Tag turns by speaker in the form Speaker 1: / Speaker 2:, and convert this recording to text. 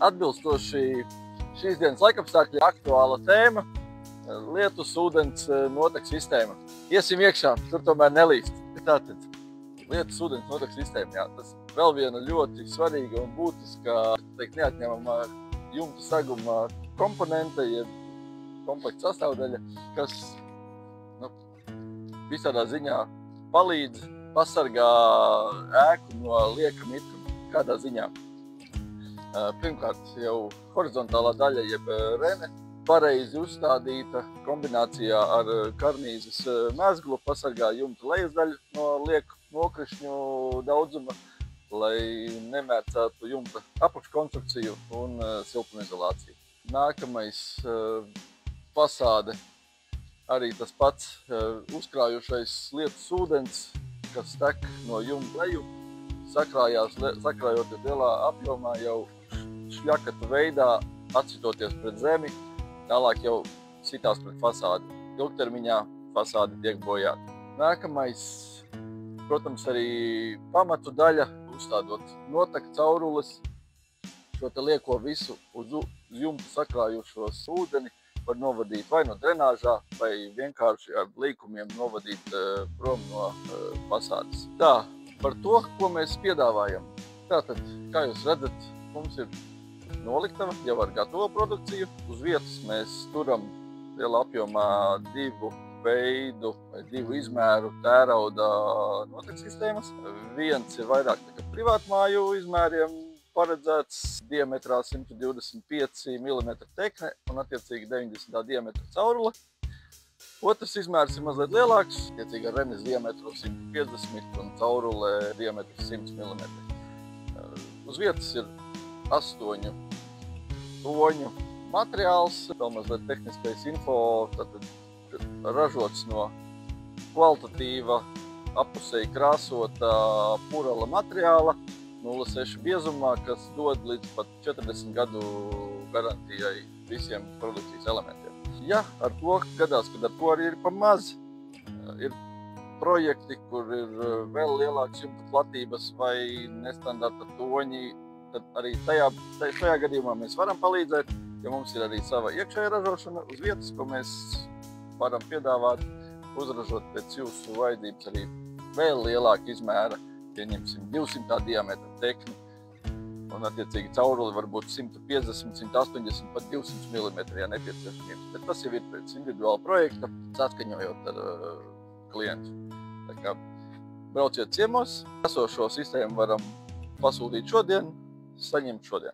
Speaker 1: Atbilstoši šīs dienas laikapstākļiem aktuāla tēma – lietus ūdens noteku sistēma. Iesim iekšā, tur tomēr nelīst. Tātad, lietus ūdens noteku sistēma, jā, tas vēl viena ļoti svarīga un būtiska, neatņemama jumta seguma komponente, jeb komplekta sastāvdaļa, kas visādā ziņā palīdz pasargā ēku no lieka mitruma. Kādā ziņā? Pirmkārt, jau horizontālā daļa, jeb rene, pareizi uzstādīta kombinācijā ar karnīzes mezglu pasargā jumta lejas daļu no lieku nokrišņu daudzuma, lai nemērcētu jumta apakškonstrukciju un siltumizolāciju. Nākamais fasāde, arī tas pats uzkrājušais lietus ūdens, kas tek no jumta leju, sakrājoties lielā apjomā jau šļakatu veidā, atsitoties pret zemi, tālāk jau sitās pret fasādi. Ilgtermiņā fasādi tiek bojāta. Nākamais, protams, arī pamatu daļa, uzstādot noteku caurules, šo te lieko visu uz jumtu sakrājušos ūdeni var novadīt vai no drenāžā, vai vienkārši ar līkumiem novadīt prom no fasādes. Tā, par to, ko mēs piedāvājam. Tātad, kā jūs redzat, mums ir noliktava jau ar gatavo produkciju. Uz vietas mēs turam lielā apjomā divu veidu vai divu izmēru tērauda noteku sistēmas. Viens ir vairāk nekā privātmāju izmēriem paredzēts, diametrā 125 mm tekne un attiecīgi 90 diametra caurule. Otrs izmērs ir mazliet lielāks, attiecīgi ar renes diametru 150 un caurule diametru 100 mm. Uz vietas ir 8 toņu materiāls, vēl mazliet tehniskais info, tātad ražots no kvalitatīva, apusēji krāsota purala materiāla, 0,6 biezumā, kas dod līdz pat 40 gadu garantijai visiem produkcijas elementiem. Ja ar to gadās, kad ar to arī ir pa maz, ir projekti, kur ir vēl lielāks jumta platības vai nestandarta toņi, tad arī šajā gadījumā mēs varam palīdzēt, jo mums ir arī sava iekšēja ražošana uz vietas, ko mēs varam piedāvāt, uzražot pēc jūsu vajadzības arī vēl lielāka izmēra, pieņemsim 200 diametra tekni, un attiecīgi cauruli var būt 150, 180, pat 200 mm, ja nepieciešamības. Bet tas jau ir pēc individuāla projekta, saskaņojot ar klientu. Tā kā brauciet ciemos, esošo sistēmu varam pasūtīt šodien, saņemt šodien.